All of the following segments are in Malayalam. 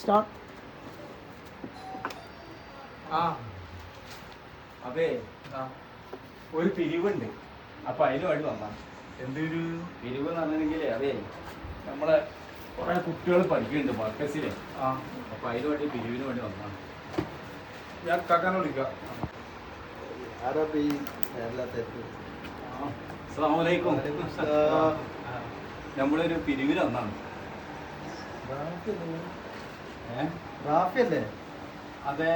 സ്റ്റാർട്ട്. അതെ, ഒരു പിരിവുണ്ട്. അപ്പൊ അതിന് വേണ്ടി വന്നാണ്. എന്തൊരു പിരിവ് എന്ന് പറഞ്ഞിട്ടുണ്ടെങ്കിലേ അതെ, നമ്മളെ കുറെ കുട്ടികൾ പഠിക്കുന്നുണ്ട് മർക്കസിലെ. അപ്പൊ അതിന് വേണ്ടി പിരിവിന് വേണ്ടി വന്നാണ്. ഞാൻ കാക്കാനെ വിളിക്കാം. അസ്സലാമലൈക്കും. നമ്മളൊരു പിരിവിന് വന്നാണ്. റാഫിയല്ലേ? അതെ,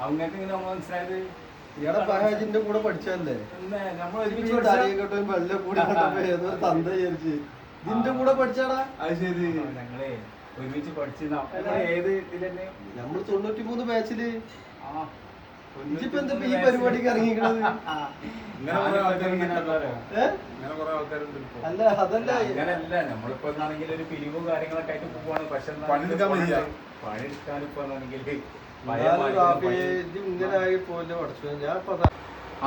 അവങ്ങൾക്ക് ഇങ്ങനെ മനസ്സിലായത് ഇയാളെ പഹാജിന്റെ കൂടെ പഠിച്ചല്ലേ? നമ്മൾ വെള്ളം കൂടി ഏതോ തന്ത വിചാരിച്ച് ഇതിന്റെ കൂടെ പഠിച്ചാടാ. അത് ശരി. ഞങ്ങളെ ഒരുമിച്ച് പഠിച്ചിരുന്ന ഏത് ഇതിലെന്നെ നമ്മൾ 93 ബാച്ചില്. ഇപ്പൊ എന്താ ഈ പരിപാടിക്ക് ഇറങ്ങിക്കണത്? അല്ല അതല്ല, അങ്ങനല്ല. നമ്മളിപ്പോ ആണെങ്കിൽ ഒരു പിരിവും കാര്യങ്ങളൊക്കെ ആയിട്ട് പോവാണ്. പക്ഷെ പണിയെടുക്കാൻ ഇപ്പൊ ഇങ്ങനെ ആയി പോലെ പഠിച്ചു. ഞാൻ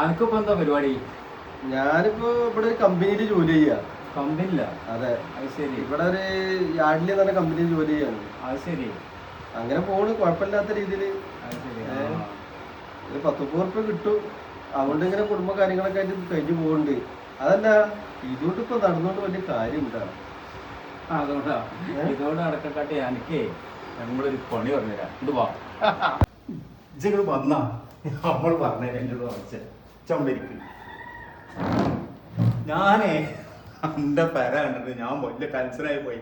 അനക്കിപ്പോ എന്താ പരിപാടി? ഞാനിപ്പോ ഇവിടെ ഒരു കമ്പനിയിൽ ജോലി ചെയ്യാ. കമ്പനിയില്ല? അതെ. അത് ശരി. ഇവിടെ ഒരു യാർഡില് തന്നെ കമ്പനിയിൽ ജോലി ചെയ്യാണ്. അത് ശരി. അങ്ങനെ പോണ്, കുഴപ്പമില്ലാത്ത രീതിയിൽ. അത് ശരി. ഒരു 10-30 കിട്ടും. അതുകൊണ്ട് ഇങ്ങനെ കുടുംബ കാര്യങ്ങളൊക്കെ ആയിട്ട് കഴിഞ്ഞു പോകുന്നുണ്ട്. അതല്ല, ഇതുകൊണ്ട് ഇപ്പൊ നടന്നുകൊണ്ട് വലിയ കാര്യം ഉണ്ടാവും. അതുകൊണ്ടാ ഇതോട് നടക്കട്ടെ. എനിക്കേ നമ്മളൊരു പണി പറഞ്ഞുതരാം. ഇത് വാ, ഇജ്ജ് വന്നാ നമ്മൾ പറഞ്ഞുതരാം. എൻ്റെ ചമ്പരിക്ക് ഞാനേ എൻ്റെ പെര കണ്ടിട്ട് ഞാൻ വലിയ ടെൻഷനായി പോയി.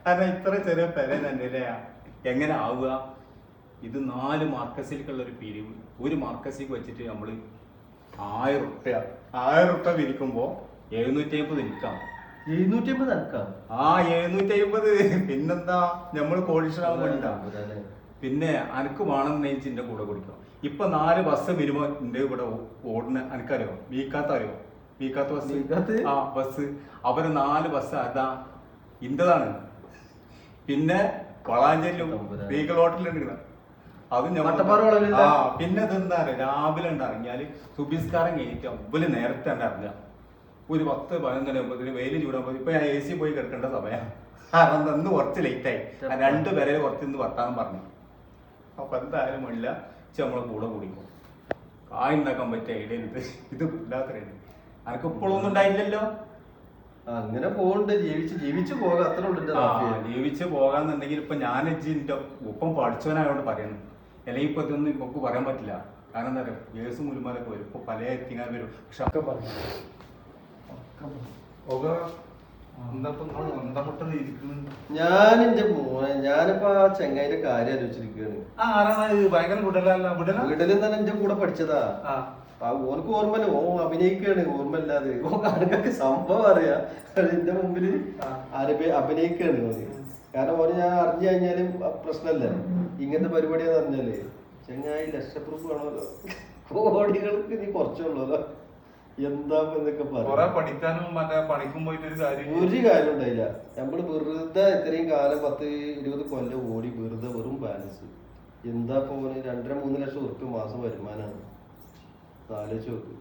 കാരണം ഇത്ര ചെറിയ പെര തന്നെ എങ്ങനെ ആവുക? ഇത് 4 മാർക്കസിലേക്കുള്ള ഒരു പിരിവ്. ഒരു മാർക്കസിലേക്ക് വെച്ചിട്ട് നമ്മൾ 1000 റുപ്യ വിരിക്കുമ്പോൾ 750 നിൽക്കാം. 750 നടക്കാം. 750. പിന്നെന്താ, നമ്മൾ കോടീശ്വരാകുമ്പോണ്ടാ. പിന്നെ അനക്ക് വേണം നെയ്ച്ചിന്റെ കൂടെ കുടിക്കാം. ഇപ്പൊ 4 ബസ് വരുമ്പോ എന്റെ ഇവിടെ ഓടുന്ന അനക്കറിയോ? വീക്കാത്ത അറിയോ? വീക്കാത്ത ബസ്. ബസ് അവര് 4 ബസ് അതാ ഇന്റതാണ്. പിന്നെ വളാഞ്ചേരിലും വീക്കൽ ഹോട്ടലുണ്ട്. അത് പിന്നെ ഇതെന്താ രാവിലെ ഉണ്ടാറിഞ്ഞാല് സുബിസ്കാരം കഴിഞ്ഞിട്ട് അവല് നേരത്തെ ഉണ്ടാറില്ല. ഒരു 10-11 വെയിൽ ചൂടാകുമ്പോ ഇപ്പൊ ഞാൻ AC പോയി കിടക്കേണ്ട സമയം. കാരണം ഇന്ന് കുറച്ച് ലേറ്റായി. 2 പേരെ കുറച്ച് ഇന്ന് വർത്താനം പറഞ്ഞു. അപ്പൊ എന്തായാലും വേണ്ടില്ല, നമ്മളെ കൂടെ കുടിക്കും. കായ് ഉണ്ടാക്കാൻ പറ്റിയ ഐഡിയ ഇത് ഇല്ലാത്തതാണ്. അനക്ക് ഇപ്പോഴൊന്നും ഉണ്ടായില്ലല്ലോ. അങ്ങനെ പോകണ്ട്, ജീവിച്ചു പോകാം, അത്ര ജീവിച്ചു പോകാന്നുണ്ടെങ്കിൽ ഇപ്പൊ ഞാൻ എന്റെ ഒപ്പം പഠിച്ചവനായോണ്ട് പറയണം. അല്ലെങ്കിൽ ഇപ്പൊ ഇതൊന്നും ഇപ്പൊ പറയാൻ പറ്റില്ല. കാരണം എന്താ പറയുക, കേസ് മുരുമാരൊക്കെ വരും. ഇപ്പൊ പല എത്തിങ്ങാൻ വരും. പക്ഷെ ഒക്കെ പറഞ്ഞു ഞാനെന്റെ മോനെ, ഞാനിപ്പോ ആ ചെങ്ങായിന്റെ കാര്യം ആലോചിച്ചിരിക്കുകയാണ്. വീട്ടിലും തന്നെ എന്റെ കൂടെ പഠിച്ചതാ. ഓനക്ക് ഓർമ്മല്ല, ഓ അഭിനയിക്കാണ്. ഓർമ്മല്ലാതെ ഓനക്കൊക്കെ സംഭവം അറിയാ. എന്റെ മുമ്പില് അഭിനയിക്കാണ് ഓന്. കാരണം ഓന് ഞാൻ അറിഞ്ഞു കഴിഞ്ഞാലും പ്രശ്നമല്ല. ഇങ്ങനത്തെ പരിപാടിയാന്ന് പറഞ്ഞാല് ചെങ്ങായി ലക്ഷപ്രൂഫ് ആണല്ലോ, കോടികൾക്ക് നീ കുറച്ചുള്ളൂല്ലോ. എന്താ എന്നൊക്കെ ഒരു കാര്യം ഉണ്ടായില്ല. നമ്മള് വെറുതെ ഇത്രയും കാലം 10-20 കൊല്ലം ഓടി വെറുതെ വെറും ബാലൻസ്. എന്താ പോലെ 2-3 ലക്ഷം ഉറുപ്പിക മാസം വരുമാനാണ്. ആലോചിച്ച് നോക്ക്.